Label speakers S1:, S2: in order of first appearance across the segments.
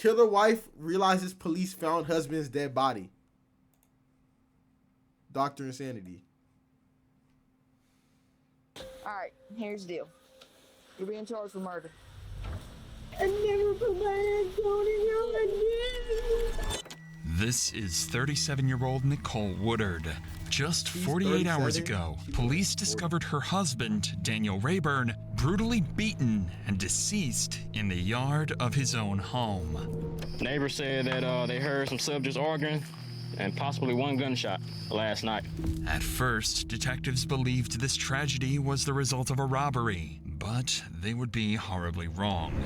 S1: Killer wife realizes police found husband's dead body. Dr. Insanity.
S2: Alright, here's the deal. You're being charged for murder.
S3: I never put my hands on it again.
S4: This is 37-year-old Nicole Woodard. Just 48 hours ago, police discovered her husband, Daniel Rayburn, brutally beaten and deceased in the yard of his own home.
S5: Neighbors said that they heard some subjects arguing and possibly one gunshot last night.
S4: At first, detectives believed this tragedy was the result of a robbery, but they would be horribly wrong.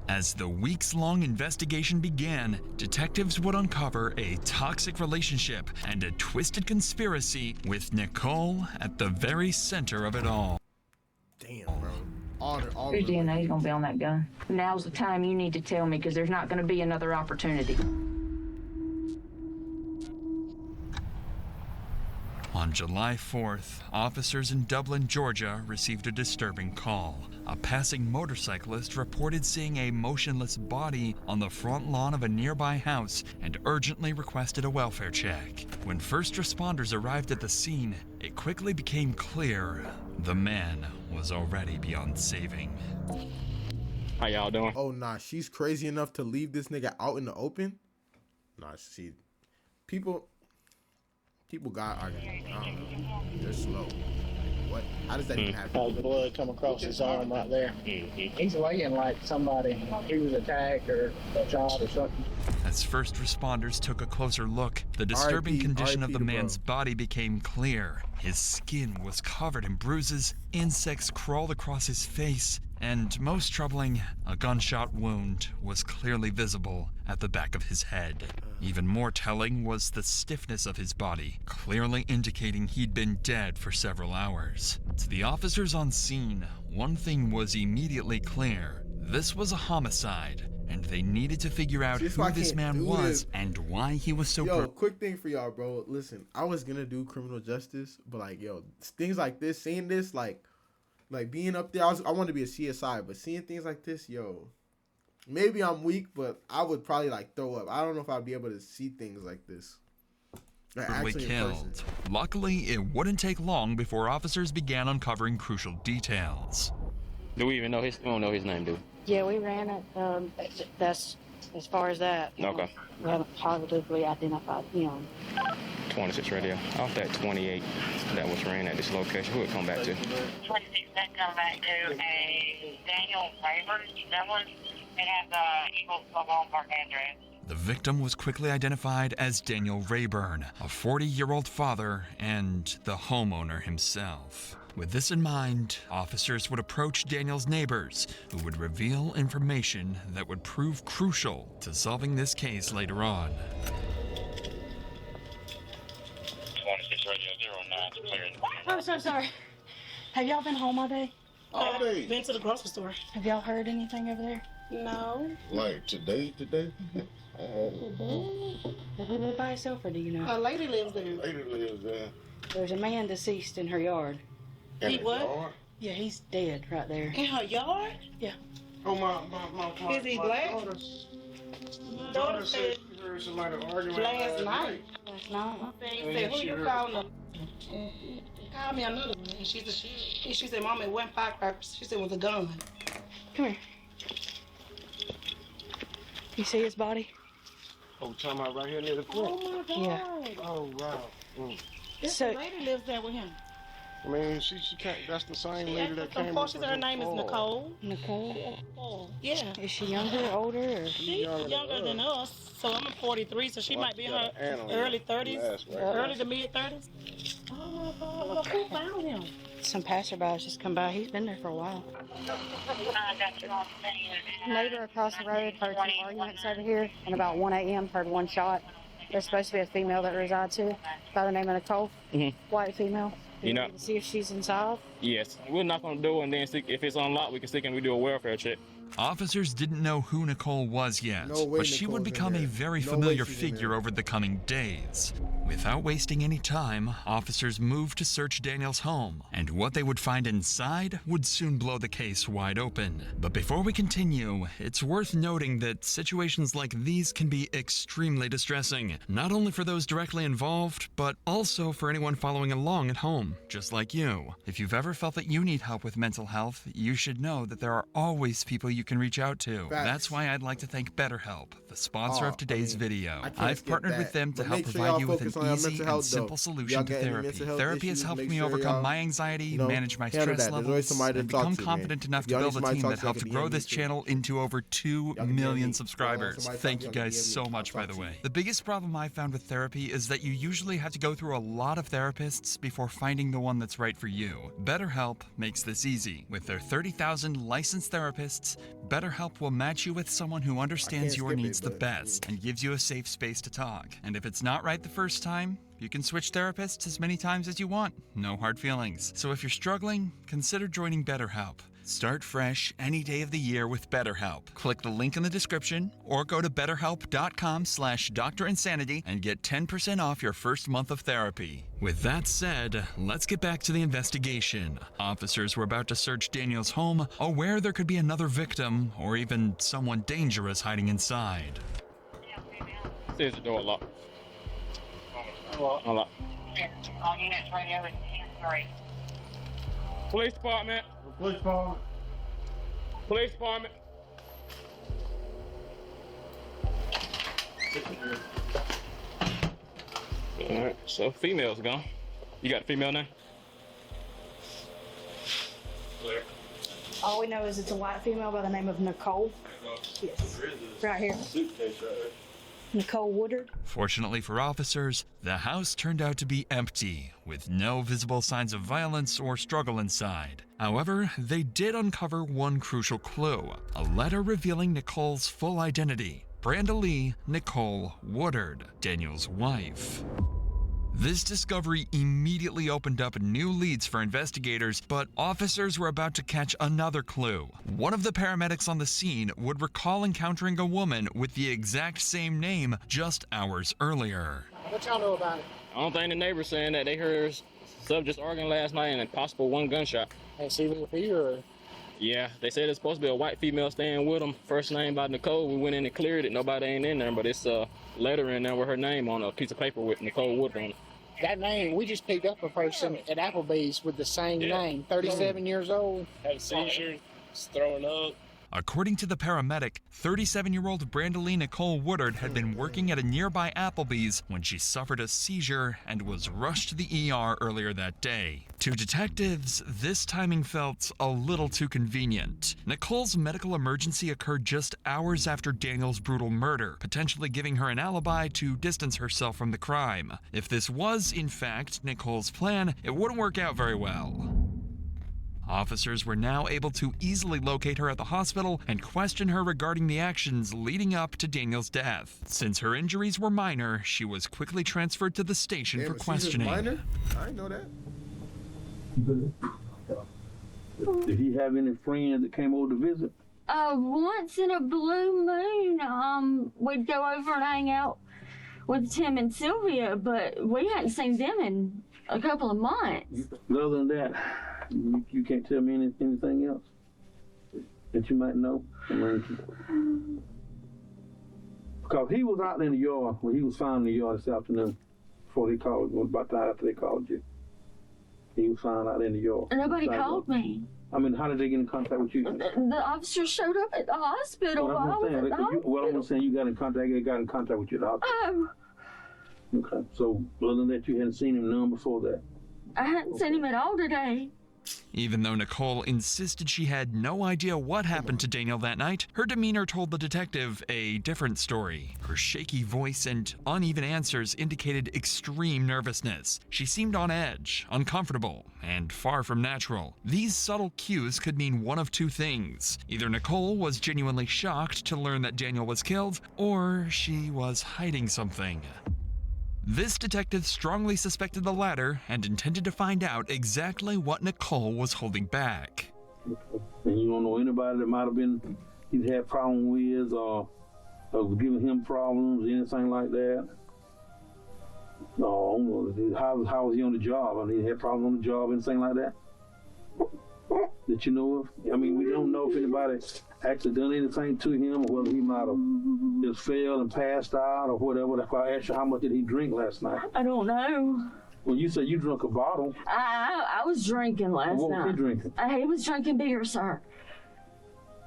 S4: As the weeks-long investigation began, detectives would uncover a toxic relationship and a twisted conspiracy with Nicole at the very center of it all.
S1: Damn, bro. All
S2: Your DNA is going to be on that gun. Now's the time you need to tell me, because there's not going to be another opportunity.
S4: On July 4th, officers in Dublin, Georgia received a disturbing call. A passing motorcyclist reported seeing a motionless body on the front lawn of a nearby house and urgently requested a welfare check. When first responders arrived at the scene, it quickly became clear the man was already beyond saving.
S5: How y'all doing?
S1: Oh, nah, she's crazy enough to leave this nigga out in the open? Nah, see, people got arguing. I don't know. They're slow. What? How does that even happen?
S6: The blood come across his arm right there. He's laying like somebody, he was attacked or shot or something.
S4: As first responders took a closer look, the disturbing condition of the man's body became clear. His skin was covered in bruises, insects crawled across his face, and most troubling, a gunshot wound was clearly visible at the back of his head. Even more telling was the stiffness of his body, clearly indicating he'd been dead for several hours. To the officers on scene, one thing was immediately clear. This was a homicide, and they needed to figure out who this man was and why he was so
S1: Yo, quick thing for y'all, bro. Listen, I was gonna do criminal justice, but like, yo, things like this, seeing this, like being up there, I wanted to be a CSI, but seeing things like this, yo, maybe I'm weak, but I would probably like throw up. I don't know if I'd be able to see things like this.
S4: Brutally killed. Luckily, it wouldn't take long before officers began uncovering crucial details.
S5: Do we even know we don't know his name, do we?
S7: Yeah, we ran it. That's as far as that.
S5: Okay.
S7: We haven't positively identified him.
S5: 26 radio. Off that 28 that was ran at this location, who would come back to?
S8: 26 that come back to a Daniel Rayburn. That one, it has Eagles Mobile Park address.
S4: The victim was quickly identified as Daniel Rayburn, a 40-year-old father and the homeowner himself. With this in mind, officers would approach Daniel's neighbors, who would reveal information that would prove crucial to solving this case later on.
S8: 26 radio 09 clear.
S7: Oh, so sorry. Have y'all been home all day?
S6: All day.
S7: Been to the grocery store. Have y'all heard anything over there? No.
S6: Like today?
S7: Does he live by himself, or do you know?
S9: A lady lives there.
S6: Lady lives there.
S7: There's a man deceased in her yard.
S9: He what?
S6: Yard?
S7: Yeah, he's dead right there.
S9: In her yard?
S7: Yeah.
S6: Oh, my
S9: Is he black?
S6: My daughter said she heard somebody arguing
S9: Last night.
S7: Last night.
S9: He said, who you calling them? Call me another one. And she said, Mama, it wasn't firecrackers. She said it was a gun.
S7: Come here. You see his body?
S6: Oh, talking about right here near the front?
S9: Oh, my God.
S7: Yeah.
S6: Oh, wow.
S9: This
S7: So-
S9: lady lives there with him.
S6: I mean, she can't, that's the same lady that came up.
S9: She said her name is Nicole.
S7: Nicole?
S9: Yeah.
S7: Is she younger, older, or?
S9: She's younger than us. So I'm 43, so she might be in her early 30s, early to mid 30s. Oh, my God. Who found him?
S7: Some passerbys just come by. He's been there for a while.
S8: I got you on the
S7: Neighbor across the road heard some arguments over here, and about 1 a.m. heard one shot. There's supposed to be a female that resides here by the name of Nicole. White female.
S5: You know,
S7: to see if she's inside.
S5: yes. We'll knock on the door and then see if it's unlocked, we can stick and we do a welfare check.
S4: Officers didn't know who Nicole was yet,
S1: No way
S4: but she would
S1: Nicole's in
S4: become a
S1: there.
S4: very
S1: No
S4: familiar
S1: way she's in
S4: figure
S1: there.
S4: over the coming days. Without wasting any time, officers moved to search Daniel's home, and what they would find inside would soon blow the case wide open. But before we continue, it's worth noting that situations like these can be extremely distressing, not only for those directly involved, but also for anyone following along at home, just like you. If you've ever felt that you need help with mental health, you should know that there are always people you can reach out to.
S1: Facts.
S4: That's why I'd like to thank BetterHelp, the sponsor of today's video.
S1: I can't
S4: I've
S1: skip
S4: partnered
S1: that.
S4: with them to
S1: But
S4: help
S1: make sure
S4: provide
S1: y'all
S4: you with
S1: focus
S4: an
S1: on your
S4: easy
S1: mental
S4: and
S1: health,
S4: simple
S1: though.
S4: solution
S1: Y'all
S4: to
S1: got any
S4: therapy.
S1: mental health
S4: Therapy has
S1: issues,
S4: helped
S1: make
S4: me
S1: sure
S4: overcome
S1: y'all,
S4: my anxiety,
S1: you know,
S4: manage my
S1: handle
S4: stress
S1: that. There's always
S4: levels,
S1: somebody to
S4: and
S1: talk
S4: become
S1: to, man.
S4: confident enough to
S1: Y'all need
S4: build a
S1: somebody to
S4: team
S1: talk
S4: that
S1: to, I
S4: helped
S1: can
S4: grow
S1: DM
S4: this
S1: me too.
S4: channel into over 2
S1: Y'all can DM
S4: million
S1: me.
S4: subscribers.
S1: Somebody
S4: Thank
S1: talk
S4: you
S1: to me,
S4: guys
S1: y'all can
S4: so
S1: DM me.
S4: much,
S1: I'll
S4: by the
S1: talk to
S4: way.
S1: you.
S4: The biggest problem I found with therapy is that you usually have to go through a lot of therapists before finding the one that's right for you. BetterHelp makes this easy. With their 30,000 licensed therapists, BetterHelp will match you with someone who understands your
S1: skip it,
S4: needs the
S1: but,
S4: best and gives you a safe space to talk. And if it's not right the first time, you can switch therapists as many times as you want. No hard feelings. So if you're struggling, consider joining BetterHelp. Start fresh any day of the year with BetterHelp. Click the link in the description or go to betterhelp.com/DrInsanity and get 10% off your first month of therapy. With that said, let's get back to the investigation. Officers were about to search Daniel's home, aware there could be another victim or even someone dangerous hiding inside.
S5: Says the door locked. Unlocked.
S8: All units radio is 10-3.
S5: Police department.
S6: Police department.
S5: Police department. All right, so female's gone. You got a female now? Where?
S7: All we know is it's a white female by the name of Nicole. Yes. Right here. Nicole Woodard.
S4: Fortunately for officers, the house turned out to be empty, with no visible signs of violence or struggle inside. However, they did uncover one crucial clue, a letter revealing Nicole's full identity. Brandalee Nicole Woodard, Daniel's wife. This discovery immediately opened up new leads for investigators, but officers were about to catch another clue. One of the paramedics on the scene would recall encountering a woman with the exact same name just hours earlier.
S6: What y'all know about it?
S5: I don't think the neighbors saying that they heard subjects arguing last night and a possible one gunshot.
S6: Hey, see with you or?
S5: Yeah, they said it's supposed to be a white female staying with them. First name by Nicole. We went in and cleared it. Nobody ain't in there, but it's a letter in there with her name on a piece of paper with Nicole Woodard on it.
S6: That name, we just picked up a person at Applebee's with the same name, 37 years old.
S10: Had a seizure, throwing up.
S4: According to the paramedic, 37-year-old Brandalee Nicole Woodard had been working at a nearby Applebee's when she suffered a seizure and was rushed to the ER earlier that day. To detectives, this timing felt a little too convenient. Nicole's medical emergency occurred just hours after Daniel's brutal murder, potentially giving her an alibi to distance herself from the crime. If this was, in fact, Nicole's plan, it wouldn't work out very well. Officers were now able to easily locate her at the hospital and question her regarding the actions leading up to Daniel's death. Since her injuries were minor, she was quickly transferred to the station for questioning.
S1: Minor? I didn't know that.
S11: Did he have any friends that came over to visit?
S3: Once in a blue moon, we'd go over and hang out with Tim and Sylvia, but we hadn't seen them in a couple of months.
S11: Other than that, you can't tell me anything else that you might know? Because he was out in the yard when he was found in the yard this afternoon before they called, about the time after they called you. He was found out in the yard.
S3: Nobody called me.
S11: I mean, how did they get in contact with you?
S3: The officer showed up at the hospital
S11: Well,
S3: while I was at the hospital.
S11: Well, I'm saying you got in contact with you at the hospital. Okay, so other than that, you hadn't seen him none before that?
S3: I hadn't seen him at all today.
S4: Even though Nicole insisted she had no idea what happened to Daniel that night, her demeanor told the detective a different story. Her shaky voice and uneven answers indicated extreme nervousness. She seemed on edge, uncomfortable, and far from natural. These subtle cues could mean one of two things. Either Nicole was genuinely shocked to learn that Daniel was killed, or she was hiding something. This detective strongly suspected the latter and intended to find out exactly what Nicole was holding back.
S11: And you don't know anybody that might have been he's had problems with or was giving him problems, anything like that? No, how was he on the job? I mean, he had problems on the job, anything like that? That you know of? I mean, we don't know if anybody actually done anything to him, or whether he might have just fell and passed out or whatever. That's why I asked you, how much did he drink last night?
S3: I don't know.
S11: Well, you said you drank a bottle.
S3: I was drinking last night.
S11: What was he drinking?
S3: He was drinking beer, sir.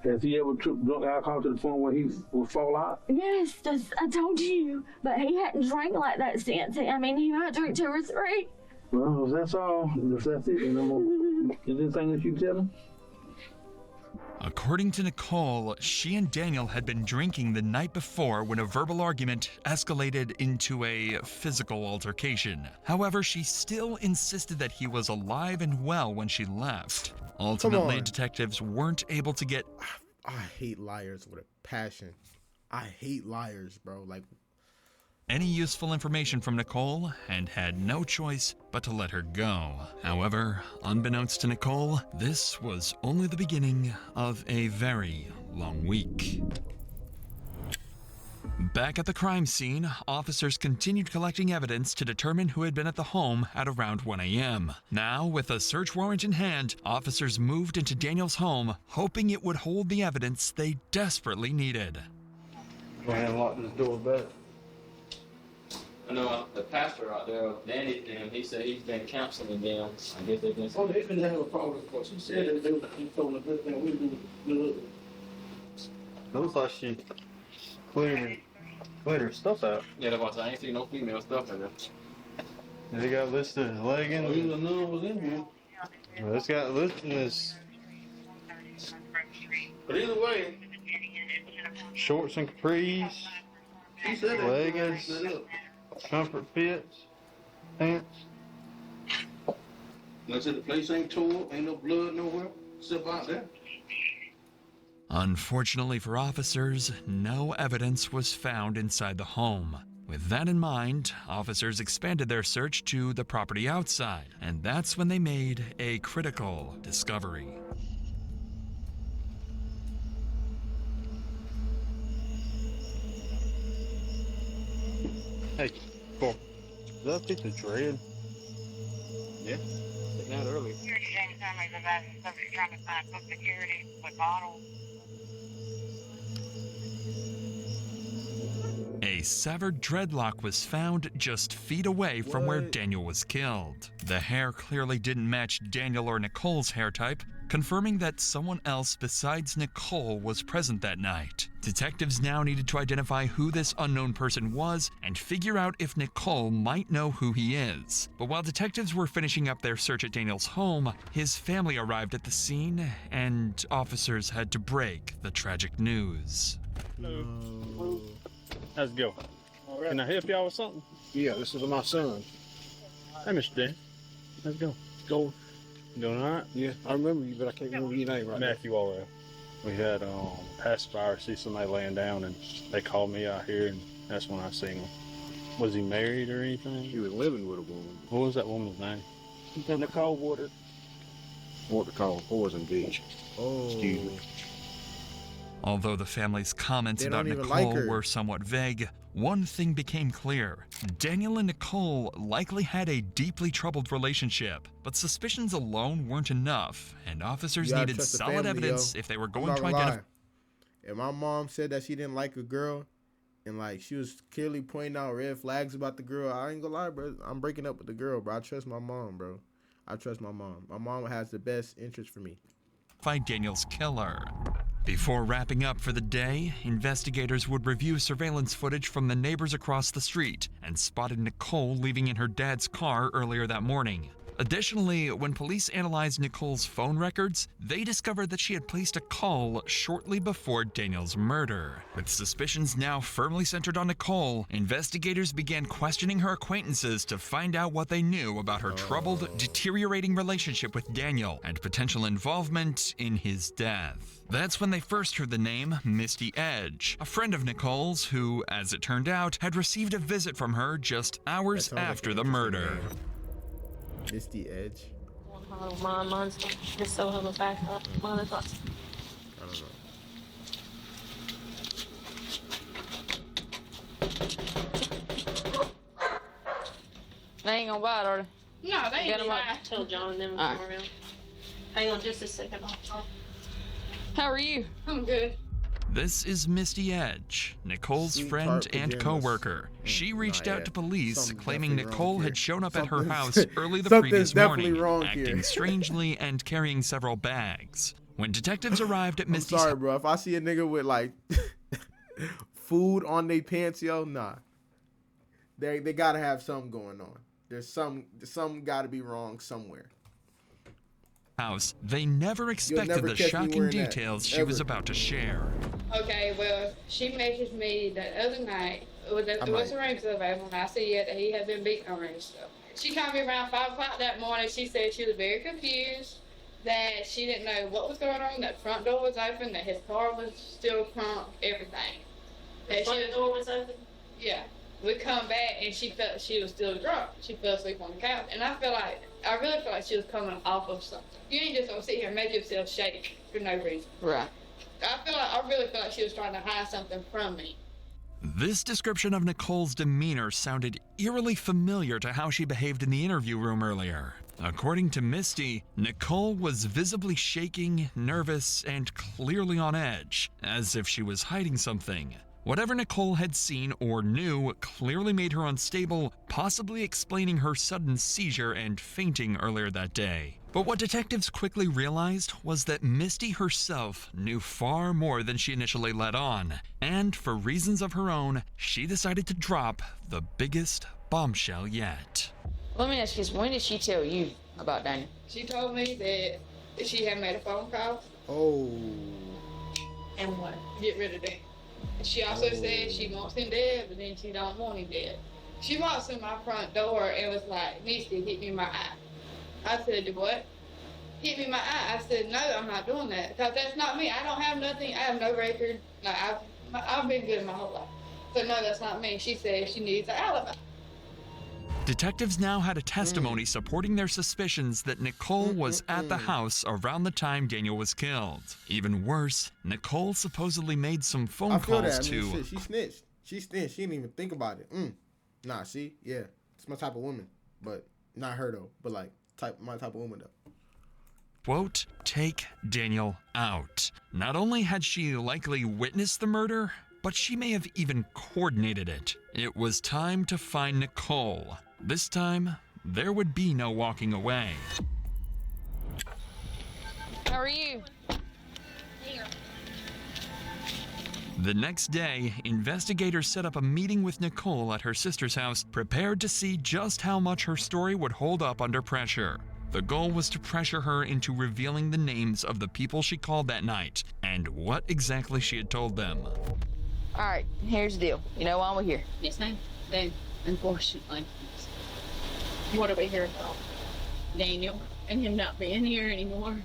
S11: Has he ever drunk alcohol to the point where he would fall out?
S3: Yes, I told you. But he hadn't drank like that since. I mean, he might drink 2 or 3.
S11: Well, if that's all, if that's it, is there anything that you tell him?
S4: According to Nicole, she and Daniel had been drinking the night before when a verbal argument escalated into a physical altercation. However, she still insisted that he was alive and well when she left. Ultimately, detectives weren't able to get...
S1: I hate liars with a passion. I hate liars, bro. Like,
S4: any useful information from Nicole and had no choice but to let her go. However, unbeknownst to Nicole, this was only the beginning of a very long week. Back at the crime scene, officers continued collecting evidence to determine who had been at the home at around 1 a.m. Now, with a search warrant in hand, officers moved into Daniel's home, hoping it would hold the evidence they desperately needed.
S11: Go ahead and lock this door back.
S5: I know the pastor out there, Danny, he said he's been counseling them. I guess they've been.
S11: Oh, they've been having a problem, of course. He said that he told them that we do good.
S10: Looks like she cleared her stuff out.
S5: Yeah, that's why I ain't seen no female stuff in there.
S10: They got listed as leggings.
S11: Oh, even none was in here.
S10: Well, it's got listed as
S11: But either way,
S10: shorts and capris,
S11: he said that
S10: leggings, comfort fits, pants.
S11: Like I said, the place ain't tore, ain't no blood nowhere, except out there.
S4: Unfortunately for officers, no evidence was found inside the home. With that in mind, officers expanded their search to the property outside, and that's when they made a critical discovery.
S10: Hey, cool. Is that a piece of dread?
S5: Yeah, they got earlier.
S8: Here today, somebody's about somebody trying to find Social Security with bottles.
S4: A severed dreadlock was found just feet away from where Daniel was killed. The hair clearly didn't match Daniel or Nicole's hair type, confirming that someone else besides Nicole was present that night. Detectives now needed to identify who this unknown person was and figure out if Nicole might know who he is. But while detectives were finishing up their search at Daniel's home, his family arrived at the scene and officers had to break the tragic news.
S10: Hello. How's it go? Right. Can I help y'all with something?
S6: Yeah, this is my son.
S10: Hey, Mr. Dan. How's it go?
S6: Go.
S10: You doing all right?
S6: Yeah, I remember you, but I can't remember your name right now.
S10: Matthew Allred. We had pacifier see somebody laying down, and they called me out here, and that's when I seen him. Was he married or anything?
S6: He was living with a woman.
S10: What was that woman's name?
S6: Nicole Water. What to call Poison Beach.
S1: oh,
S6: Excuse me.
S4: Although the family's comments
S1: They
S4: about
S1: don't even
S4: Nicole
S1: like her.
S4: were somewhat vague, one thing became clear. Daniel and Nicole likely had a deeply troubled relationship, but suspicions alone weren't enough, and officers
S1: You gotta
S4: needed
S1: trust the
S4: solid
S1: family,
S4: evidence
S1: yo.
S4: if they were
S1: I'm
S4: going
S1: not
S4: to
S1: gonna
S4: identify.
S1: lie. If my mom said that she didn't like a girl, and like she was clearly pointing out red flags about the girl, I ain't gonna lie, bro. I'm breaking up with the girl, bro. I trust my mom, bro. I trust my mom. My mom has the best interest for me.
S4: Find Daniel's killer. Before wrapping up for the day, investigators would review surveillance footage from the neighbors across the street and spotted Nicole leaving in her dad's car earlier that morning. Additionally, when police analyzed Nicole's phone records, they discovered that she had placed a call shortly before Daniel's murder. With suspicions now firmly centered on Nicole, investigators began questioning her acquaintances to find out what they knew about her troubled, deteriorating relationship with Daniel and potential involvement in his death. That's when they first heard the name Misty Edge, a friend of Nicole's who, as it turned out, had received a visit from her just hours after the murder.
S1: Misty Edge.
S12: Mine's just so on the back. Mine is not.
S1: I don't know.
S7: They ain't gonna bite, are they?
S9: No, they ain't
S7: Get 'em up.
S9: I told John and them to
S7: All
S9: come
S7: right.
S9: around. Hang on just a second.
S7: How are you?
S9: I'm good.
S4: This is Misty Edge, Nicole's
S1: Sweet
S4: friend
S1: tart
S4: and
S1: pajamas.
S4: co-worker. She reached
S1: Nah,
S4: out
S1: yeah.
S4: to police,
S1: Something's
S4: claiming
S1: definitely
S4: Nicole
S1: wrong
S4: had
S1: here.
S4: shown up at her
S1: Something's-
S4: house early the
S1: something's
S4: previous
S1: definitely
S4: morning,
S1: wrong
S4: acting
S1: here.
S4: strangely and carrying several bags. When detectives arrived at
S1: I'm
S4: Misty's
S1: sorry, bro. If I see a nigga with like food on their pants, yo, nah. They gotta have something going on. There's some gotta be wrong somewhere.
S4: house, they never expected
S1: never
S4: the
S1: catch me
S4: shocking
S1: wearing that,
S4: details she
S1: ever.
S4: was about to share.
S12: Okay, well, she messaged me the other night. Was the ring still available? And I said, yeah, that he had been beaten on her and stuff. She called me around 5 o'clock that morning. She said she was very confused, that she didn't know what was going on, that front door was open, that his car was still crunk, everything.
S9: The front door was open?
S12: Yeah. We come back and she felt she was still drunk. She fell asleep on the couch. And I really feel like she was coming off of something. You ain't just gonna sit here and make yourself shake for no reason.
S7: Right.
S12: I really feel like she was trying to hide something from me.
S4: This description of Nicole's demeanor sounded eerily familiar to how she behaved in the interview room earlier. According to Misty, Nicole was visibly shaking, nervous, and clearly on edge, as if she was hiding something. Whatever Nicole had seen or knew clearly made her unstable, possibly explaining her sudden seizure and fainting earlier that day. But what detectives quickly realized was that Misty herself knew far more than she initially let on, and for reasons of her own, she decided to drop the biggest bombshell yet.
S7: Let me ask you this, when did she tell you about Daniel?
S12: She told me that she had made a phone call.
S1: Oh.
S12: And what? Get rid of that. She also said she wants him dead, but then she don't want him dead. She walks in my front door and was like, Misty, hit me in my eye. I said, what? Hit me in my eye. I said, no, I'm not doing that. Because that's not me. I don't have nothing. I have no record. Like, I've been good my whole life. So no, that's not me. She said she needs an alibi.
S4: Detectives now had a testimony supporting their suspicions that Nicole was at the house around the time Daniel was killed. Even worse, Nicole supposedly made some phone
S1: I feel
S4: calls
S1: that. I mean,
S4: to...
S1: shit, she snitched. She snitched. She didn't even think about it. Nah, see? Yeah. It's my type of woman. But not her, though. But, like, my type of woman, though.
S4: Quote, take Daniel out. Not only had she likely witnessed the murder, but she may have even coordinated it. It was time to find Nicole. This time, there would be no walking away.
S7: How are you?
S12: Here.
S4: The next day, investigators set up a meeting with Nicole at her sister's house, prepared to see just how much her story would hold up under pressure. The goal was to pressure her into revealing the names of the people she called that night and what exactly she had told them.
S7: All right, here's the deal. You know why we're here?
S12: Yes, ma'am. Then, unfortunately, what are we here about? Daniel and him not being here anymore.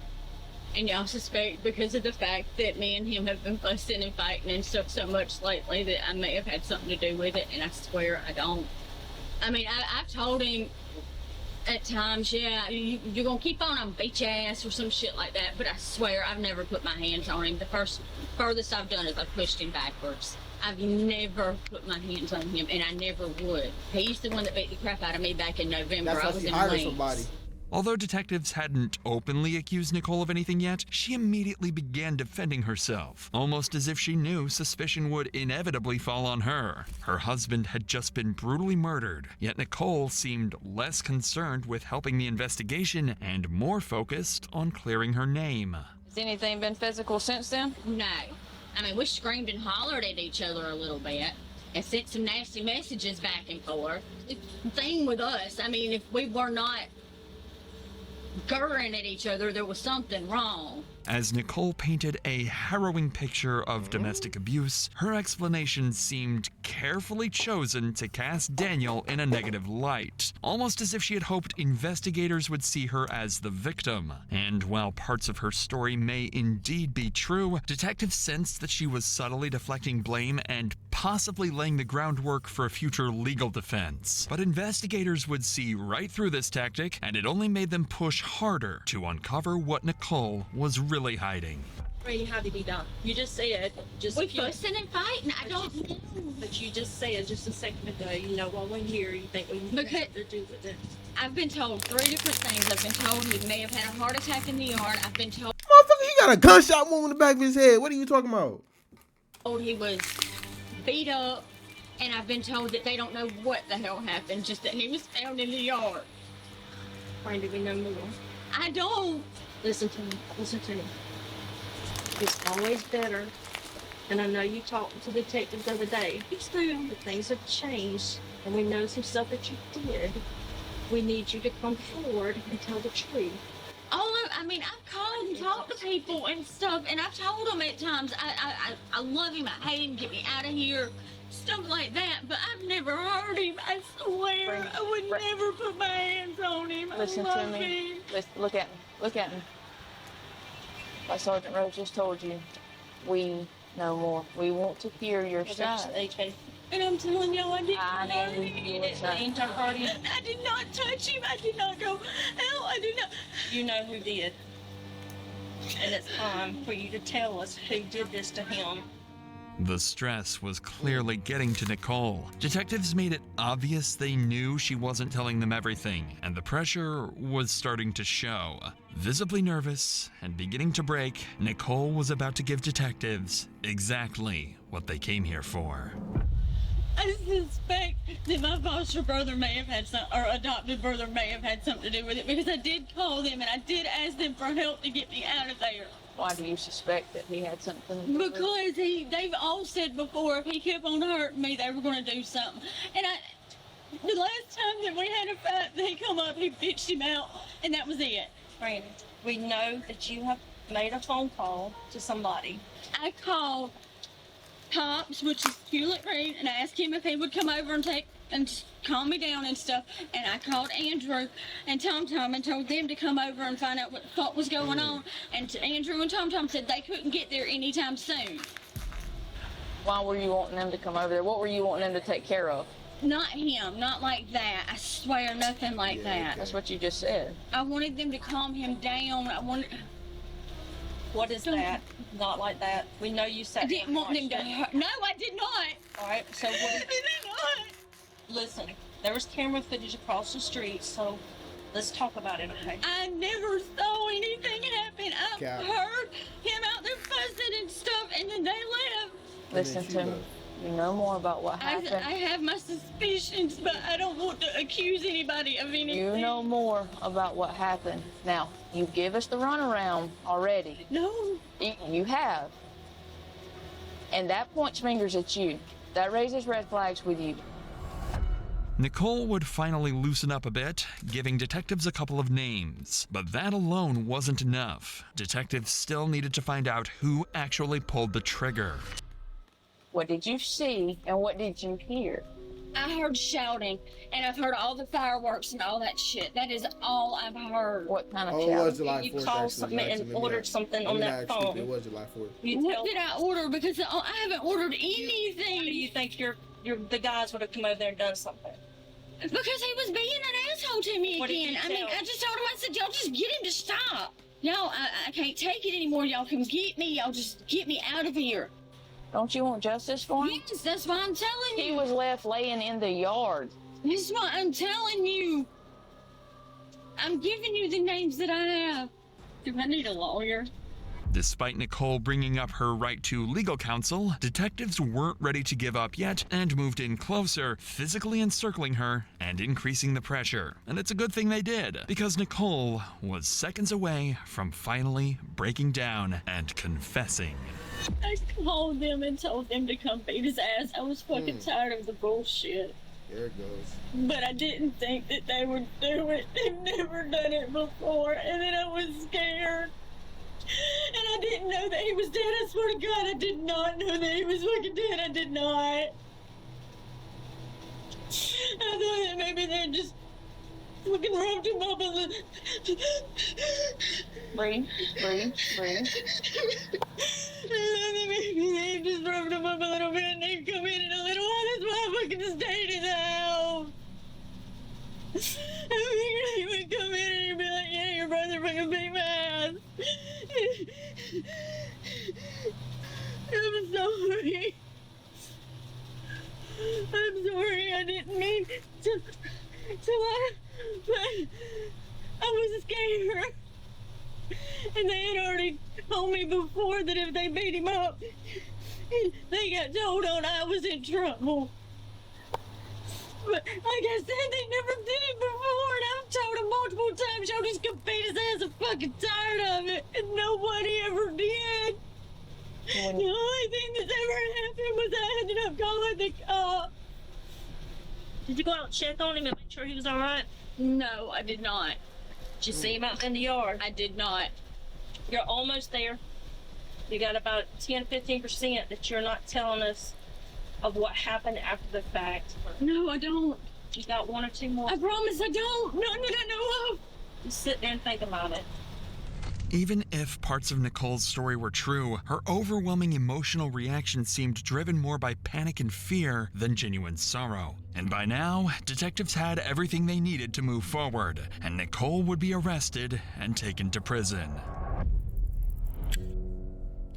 S12: And y'all suspect because of the fact that me and him have been fussing and fighting and stuff so much lately that I may have had something to do with it, and I swear I don't. I mean, I've told him at times, yeah, you're gonna keep on beat your ass or some shit like that, but I swear I've never put my hands on him. The furthest I've done is I pushed him backwards. I've never put my hands on him, and I never would. He's the one that beat the crap out of me back in November.
S1: That's
S12: I
S1: how
S12: was
S1: she
S12: in
S1: hired
S12: Wings.
S1: somebody.
S4: Although detectives hadn't openly accused Nicole of anything yet, she immediately began defending herself, almost as if she knew suspicion would inevitably fall on her. Her husband had just been brutally murdered, yet Nicole seemed less concerned with helping the investigation and more focused on clearing her name.
S7: Has anything been physical since then?
S3: No. I mean, we screamed and hollered at each other a little bit and sent some nasty messages back and forth. The thing with us, I mean, if we were not gurring at each other, there was something wrong.
S4: As Nicole painted a harrowing picture of domestic abuse, her explanation seemed carefully chosen to cast Daniel in a negative light, almost as if she had hoped investigators would see her as the victim. And while parts of her story may indeed be true, detectives sensed that she was subtly deflecting blame and possibly laying the groundwork for a future legal defense. But investigators would see right through this tactic, and it only made them push harder to uncover what Nicole was really hiding.
S13: Brady, how did he die? You just said
S12: We fussing and fighting. I don't know.
S13: But you just said just a second ago, you know, while we're here, you think we
S12: Because-
S13: have to do with it.
S12: I've been told 3 different things. I've been told he may have had a heart attack in the yard. I've been told
S1: Motherfucker, he got a gunshot wound in the back of his head. What are you talking about?
S12: he was beat up, and I've been told that they don't know what the hell happened, just that he was found in the yard.
S13: Why do we know more?
S12: I don't.
S13: Listen to me. Listen to me. It's always better. And I know you talked to detectives the other day. It's true. But things have changed. And we know some stuff that you did. We need you to come forward and tell the truth.
S12: I mean, I've called and talked to people and stuff, and I've told them at times, I love him, I hate him, get me out of here, stuff like that, but I've never hurt him. I swear, I would never put my hands on him.
S2: Listen
S12: I
S2: to
S12: love
S2: me.
S12: him.
S2: Listen, look at me. Look at me. Like Sergeant Rose just told you, we know more. We want to hear your side.
S12: And I'm telling y'all, I didn't
S2: I
S12: hurt
S2: know
S12: him.
S2: you was not.
S12: I did not touch him. I did not go, hell, I did not.
S13: You know who did. And it's time for you to tell us who did this to him.
S4: The stress was clearly getting to Nicole. Detectives made it obvious they knew she wasn't telling them everything, and the pressure was starting to show. Visibly nervous and beginning to break, Nicole was about to give detectives exactly what they came here for.
S12: I suspect that my foster brother may have had or adopted brother may have had something to do with it, because I did call them and I did ask them for help to get me out of there.
S2: Why do you suspect that he had something to do with it?
S12: Because they've all said before if he kept on hurting me, they were going to do something. And the last time that we had a fight, they come up, he bitched him out, and that was it.
S13: Randy, we know that you have made a phone call to somebody.
S12: I called Pops, which is Hewlett Reed, and I asked him if he would come over and calm me down and stuff. And I called Andrew and Tom and told them to come over and find out what the fuck was going on. And Andrew and Tom said they couldn't get there anytime soon.
S2: Why were you wanting them to come over there? What were you wanting them to take care of?
S12: Not him, not like that. I swear, nothing like that.
S2: That's what you just said.
S12: I wanted them to calm him down.
S13: What is that? Not like that. We know you said
S12: I didn't want them to hurt. No, I did not.
S13: All right, so what
S12: I did not.
S13: Listen, there was camera footage across the street, so let's talk about it, okay?
S12: I never saw anything happen. I heard him out there fussing and stuff, and then they left.
S2: Listen to me. You know more about what happened.
S12: I have my suspicions, but I don't want to accuse anybody of anything.
S2: You know more about what happened. Now, you give us the runaround already.
S12: No.
S2: You have. And that points fingers at you. That raises red flags with you.
S4: Nicole would finally loosen up a bit, giving detectives a couple of names. But that alone wasn't enough. Detectives still needed to find out who actually pulled the trigger.
S2: What did you see and what did you hear?
S12: I heard shouting, and I've heard all the fireworks and all that shit. That is all I've heard.
S2: What kind of
S1: Oh, it was July 4th.
S13: You called something and ordered something on that phone.
S1: It was July 4th.
S12: What did I order? Because I haven't ordered anything.
S13: Why do you think the guys would have come over there and done something?
S12: Because he was being an asshole to me again. I mean, I just told him, I said, y'all just get him to stop. Y'all, I can't take it anymore. Y'all come get me. Y'all just get me out of here.
S2: Don't you want justice for him?
S12: Yes, that's why I'm telling you.
S2: He was left laying in the yard.
S12: That's why I'm telling you. I'm giving you the names that I have. Do I need a lawyer?
S4: Despite Nicole bringing up her right to legal counsel, detectives weren't ready to give up yet and moved in closer, physically encircling her and increasing the pressure. And it's a good thing they did, because Nicole was seconds away from finally breaking down and confessing.
S12: I called them and told them to come beat his ass. I was fucking tired of the bullshit.
S1: There it goes.
S12: But I didn't think that they would do it. They've never done it before. And then I was scared. And I didn't know that he was dead. I swear to God, I did not know that he was fucking dead. I did not. I thought that maybe they just fucking rubbed him up a little.
S2: Breathe.
S12: Maybe they just rubbed him up a little bit and they'd come in a little while. That's why I fucking stayed in the house. I figured he would come in and he'd be like, yeah, your brother fucking beat my ass.
S13: I'm sorry. I'm sorry. I didn't mean to lie, but I was scared. And they had already told me before that if they beat him up, they got told on I was in trouble. But like I said, they never did it before, and I've told him multiple times, y'all just gonna beat his ass. I'm fucking tired of it, and nobody ever did. The only thing that's ever happened was I ended up calling the cops.
S9: Did you go out and check on him and make sure he was all right?
S13: No, I did not.
S9: Did you see him out in the yard?
S13: I did not.
S9: You're almost there. You got about 10-15% that you're not telling us of what happened after the fact.
S13: No, I don't.
S9: You got 1 or 2 more.
S13: I promise I don't. None that I know of.
S9: Just sit there and think about it.
S4: Even if parts of Nicole's story were true, her overwhelming emotional reaction seemed driven more by panic and fear than genuine sorrow. And by now, detectives had everything they needed to move forward, and Nicole would be arrested and taken to prison.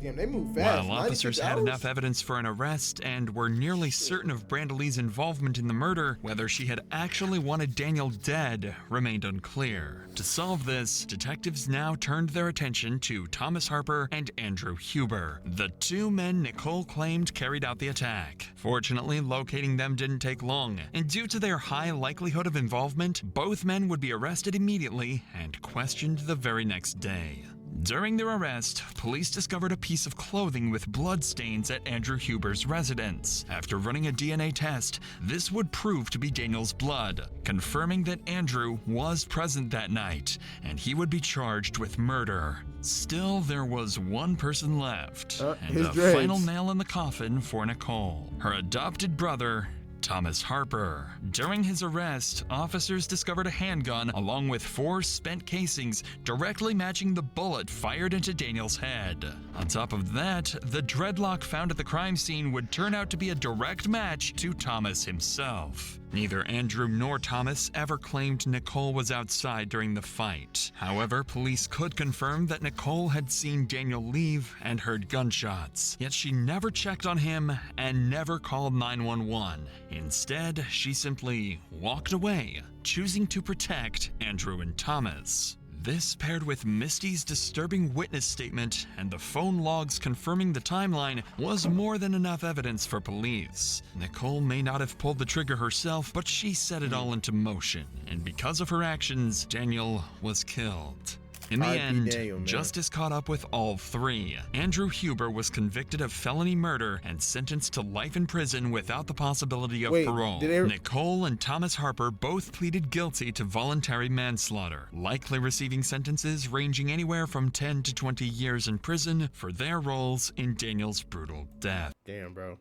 S1: Damn, they move fast.
S4: While officers had enough evidence for an arrest and were nearly certain of Brandalee's involvement in the murder, whether she had actually wanted Daniel dead remained unclear. To solve this, detectives now turned their attention to Thomas Harper and Andrew Huber, the 2 men Nicole claimed carried out the attack. Fortunately, locating them didn't take long, and due to their high likelihood of involvement, both men would be arrested immediately and questioned the very next day. During their arrest, police discovered a piece of clothing with bloodstains at Andrew Huber's residence. After running a DNA test, this would prove to be Daniel's blood, confirming that Andrew was present that night, and he would be charged with murder. Still, there was one person left, and the final nail in the coffin for Nicole, her adopted brother, Thomas Harper. During his arrest, officers discovered a handgun along with 4 spent casings directly matching the bullet fired into Daniel's head. On top of that, the dreadlock found at the crime scene would turn out to be a direct match to Thomas himself. Neither Andrew nor Thomas ever claimed Nicole was outside during the fight. However, police could confirm that Nicole had seen Daniel leave and heard gunshots. Yet she never checked on him and never called 911. Instead, she simply walked away, choosing to protect Andrew and Thomas. This, paired with Misty's disturbing witness statement and the phone logs confirming the timeline, was more than enough evidence for police. Nicole may not have pulled the trigger herself, but she set it all into motion, and because of her actions, Daniel was killed. In the end, justice caught up with all 3. Andrew Huber was convicted of felony murder and sentenced to life in prison without the possibility of parole. Nicole and Thomas Harper both pleaded guilty to voluntary manslaughter, likely receiving sentences ranging anywhere from 10 to 20 years in prison for their roles in Daniel's brutal death.
S1: Damn, bro.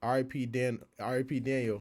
S1: R.I.P. Daniel.